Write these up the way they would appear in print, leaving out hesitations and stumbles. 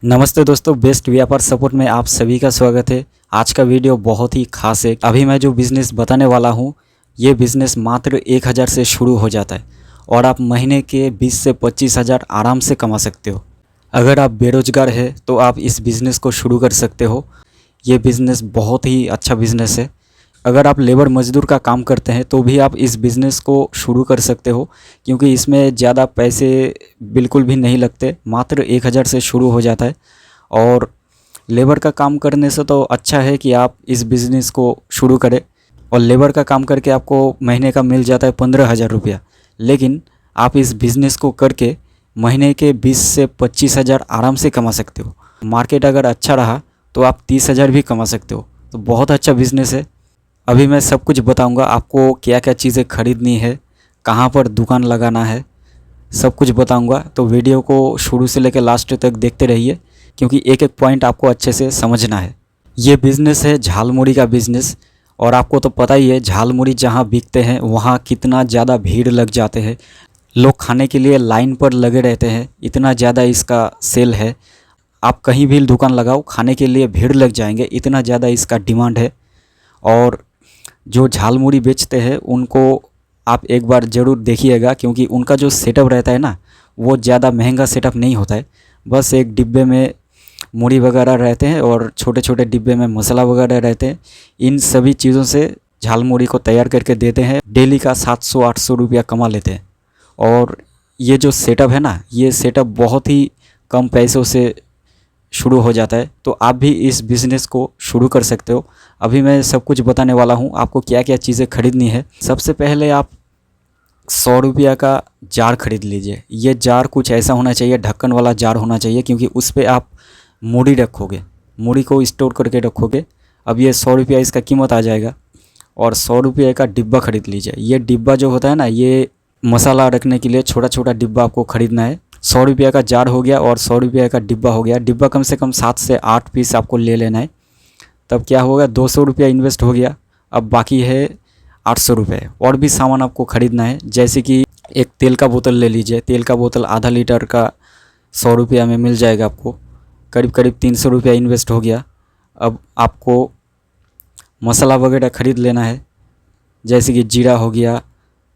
नमस्ते दोस्तों, बेस्ट व्यापार सपोर्ट में आप सभी का स्वागत है। आज का वीडियो बहुत ही खास है। अभी मैं जो बिज़नेस बताने वाला हूँ, ये बिज़नेस मात्र 1000 से शुरू हो जाता है और आप महीने के 20 से 25,000 आराम से कमा सकते हो। अगर आप बेरोजगार है तो आप इस बिज़नेस को शुरू कर सकते हो। ये बिज़नेस बहुत ही अच्छा बिज़नेस है। अगर आप लेबर मज़दूर का काम करते हैं तो भी आप इस बिज़नेस को शुरू कर सकते हो, क्योंकि इसमें ज़्यादा पैसे बिल्कुल भी नहीं लगते। मात्र 1000 से शुरू हो जाता है और लेबर का काम करने से तो अच्छा है कि आप इस बिज़नेस को शुरू करें। और लेबर का काम करके आपको महीने का मिल जाता है 15,000 रुपया, लेकिन आप इस बिज़नेस को करके महीने के 20 से 25,000 आराम से कमा सकते हो। मार्केट अगर अच्छा रहा तो आप 30,000 भी कमा सकते हो। तो बहुत अच्छा बिज़नेस है। अभी मैं सब कुछ बताऊंगा, आपको क्या क्या चीज़ें खरीदनी है, कहाँ पर दुकान लगाना है, सब कुछ बताऊंगा। तो वीडियो को शुरू से लेकर लास्ट तक देखते रहिए, क्योंकि एक एक पॉइंट आपको अच्छे से समझना है। ये बिज़नेस है झालमुड़ी का बिज़नेस, और आपको तो पता ही है झालमुड़ी जहाँ बिकते हैं वहाँ कितना ज़्यादा भीड़ लग जाते हैं। लोग खाने के लिए लाइन पर लगे रहते हैं, इतना ज़्यादा इसका सेल है। आप कहीं भी दुकान लगाओ, खाने के लिए भीड़ लग जाएंगे, इतना ज़्यादा इसका डिमांड है। और जो झालमुड़ी बेचते हैं उनको आप एक बार ज़रूर देखिएगा, क्योंकि उनका जो सेटअप रहता है ना, वो ज़्यादा महंगा सेटअप नहीं होता है। बस एक डिब्बे में मूढ़ी वगैरह रहते हैं और छोटे छोटे डिब्बे में मसाला वगैरह रहते हैं। इन सभी चीज़ों से झालमुड़ी को तैयार करके देते हैं। डेली का 700-800 रुपया कमा लेते हैं। और ये जो सेटअप है ना, ये सेटअप बहुत ही कम पैसों से शुरू हो जाता है। तो आप भी इस बिज़नेस को शुरू कर सकते हो। अभी मैं सब कुछ बताने वाला हूँ, आपको क्या क्या चीज़ें खरीदनी है। सबसे पहले आप 100 रुपया का जार खरीद लीजिए। ये जार कुछ ऐसा होना चाहिए, ढक्कन वाला जार होना चाहिए, क्योंकि उस पर आप मूढ़ी रखोगे, मूढ़ी को स्टोर करके रखोगे। अब ये 100 रुपया इसका कीमत आ जाएगा। और 100 रुपये का डिब्बा खरीद लीजिए। ये डिब्बा जो होता है ना, ये मसाला रखने के लिए छोटा छोटा डिब्बा आपको ख़रीदना है। 100 रुपये का जार हो गया और 100 रुपये का डिब्बा हो गया। डिब्बा कम से कम 7 से 8 पीस आपको ले लेना है। तब क्या होगा, 200 रुपया इन्वेस्ट हो गया। अब बाकी है 800 रुपये। और भी सामान आपको ख़रीदना है, जैसे कि एक तेल का बोतल ले लीजिए। तेल का बोतल आधा लीटर का 100 रुपया में मिल जाएगा आपको। करीब करीब 300 रुपया इन्वेस्ट हो गया। अब आपको मसाला वगैरह ख़रीद लेना है, जैसे कि जीरा हो गया,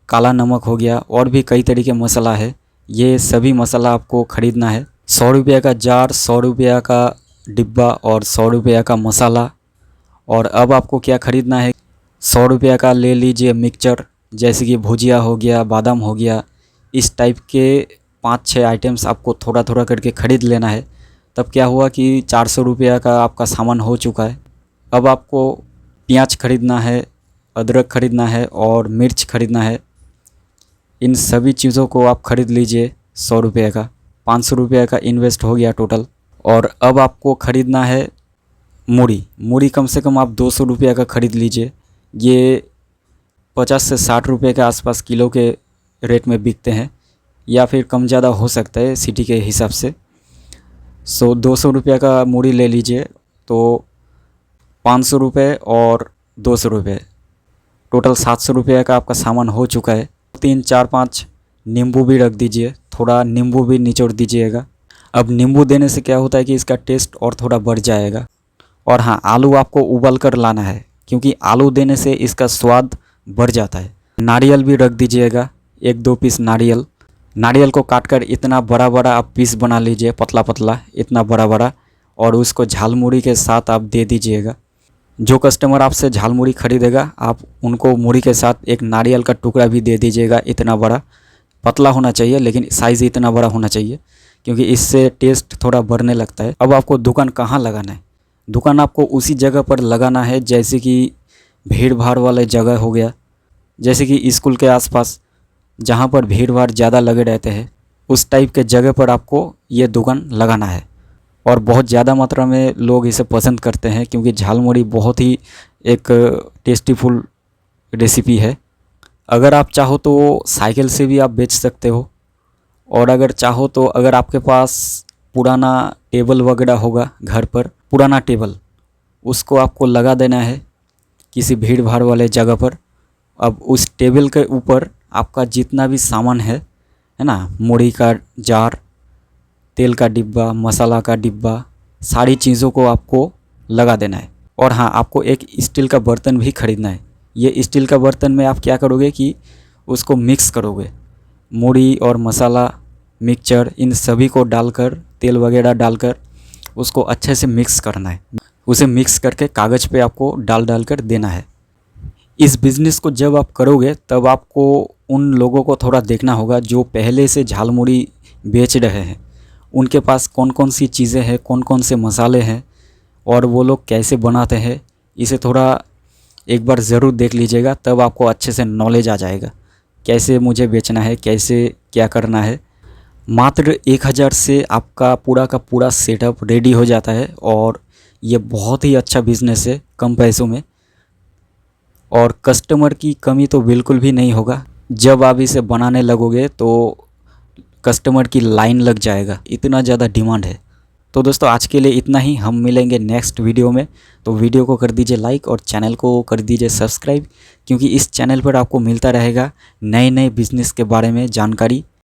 काला नमक हो गया, और भी कई तरीके मसाला है। ये सभी मसाला आपको ख़रीदना है। 100 रुपये का जार, 100 रुपये का डिब्बा और 100 रुपये का मसाला। और अब आपको क्या ख़रीदना है, 100 रुपये का ले लीजिए मिक्सचर, जैसे कि भुजिया हो गया, बादाम हो गया। इस टाइप के 5-6 आइटम्स आपको थोड़ा थोड़ा करके ख़रीद लेना है। तब क्या हुआ कि 400 रुपये का आपका सामान हो चुका है। अब आपको प्याज खरीदना है, अदरक खरीदना है और मिर्च खरीदना है। इन सभी चीज़ों को आप खरीद लीजिए। 100 रुपये का 500 रुपये का इन्वेस्ट हो गया टोटल। और अब आपको ख़रीदना है मूढ़ी। मूढ़ी कम से कम आप 200 रुपये का ख़रीद लीजिए। ये 50 से 60 रुपये के आसपास किलो के रेट में बिकते हैं, या फिर कम ज़्यादा हो सकता है सिटी के हिसाब से। 200 रुपये का मूढ़ी ले लीजिए, तो 500 रुपये और 200 रुपये, टोटल 700 रुपये का आपका सामान हो चुका है। 3-4-5 नींबू भी रख दीजिए, थोड़ा नींबू भी निचोड़ दीजिएगा। अब नींबू देने से क्या होता है कि इसका टेस्ट और थोड़ा बढ़ जाएगा। और हाँ, आलू आपको उबाल कर लाना है, क्योंकि आलू देने से इसका स्वाद बढ़ जाता है। नारियल भी रख दीजिएगा, 1-2 पीस नारियल। नारियल को काटकर इतना बड़ा बड़ा आप पीस बना लीजिए, पतला पतला, इतना बड़ा बड़ा, और उसको झालमुड़ी के साथ आप दे दीजिएगा। जो कस्टमर आपसे झालमुड़ी खरीदेगा, आप उनको मूढ़ी के साथ एक नारियल का टुकड़ा भी दे दीजिएगा। इतना बड़ा, पतला होना चाहिए, लेकिन साइज़ इतना बड़ा होना चाहिए, क्योंकि इससे टेस्ट थोड़ा बढ़ने लगता है। अब आपको दुकान कहाँ लगाना है, दुकान आपको उसी जगह पर लगाना है, जैसे कि भीड़ भाड़ वाले जगह हो गया, जैसे कि स्कूल के आसपास जहाँ पर भीड़ भाड़ ज़्यादा लगे रहते हैं, उस टाइप के जगह पर आपको ये दुकान लगाना है। और बहुत ज़्यादा मात्रा में लोग इसे पसंद करते हैं, क्योंकि झालमुड़ी बहुत ही एक टेस्टीफुल रेसिपी है। अगर आप चाहो तो साइकिल से भी आप बेच सकते हो। और अगर चाहो तो, अगर आपके पास पुराना टेबल वगैरह होगा घर पर, पुराना टेबल, उसको आपको लगा देना है किसी भीड़ भाड़ वाले जगह पर। अब उस टेबल के ऊपर आपका जितना भी सामान है ना, मूढ़ी का जार, तेल का डिब्बा, मसाला का डिब्बा, सारी चीज़ों को आपको लगा देना है। और हाँ, आपको एक स्टील का बर्तन भी खरीदना है। ये स्टील का बर्तन में आप क्या करोगे कि उसको मिक्स करोगे, मूढ़ी और मसाला, मिक्सचर, इन सभी को डालकर, तेल वगैरह डालकर उसको अच्छे से मिक्स करना है। उसे मिक्स करके कागज़ पे आपको डाल कर देना है। इस बिज़नेस को जब आप करोगे तब आपको उन लोगों को थोड़ा देखना होगा जो पहले से झालमुड़ी बेच रहे हैं, उनके पास कौन कौन सी चीज़ें हैं, कौन कौन से मसाले हैं और वो लोग कैसे बनाते हैं। इसे थोड़ा एक बार ज़रूर देख लीजिएगा, तब आपको अच्छे से नॉलेज आ जाएगा कैसे मुझे बेचना है, कैसे क्या करना है। मात्र 1000 से आपका पूरा का पूरा सेटअप रेडी हो जाता है और ये बहुत ही अच्छा बिज़नेस है कम पैसों में। और कस्टमर की कमी तो बिल्कुल भी नहीं होगा। जब आप इसे बनाने लगोगे तो कस्टमर की लाइन लग जाएगा, इतना ज़्यादा डिमांड है। तो दोस्तों आज के लिए इतना ही, हम मिलेंगे नेक्स्ट वीडियो में। तो वीडियो को कर दीजिए लाइक और चैनल को कर दीजिए सब्सक्राइब, क्योंकि इस चैनल पर आपको मिलता रहेगा नए नए बिज़नेस के बारे में जानकारी।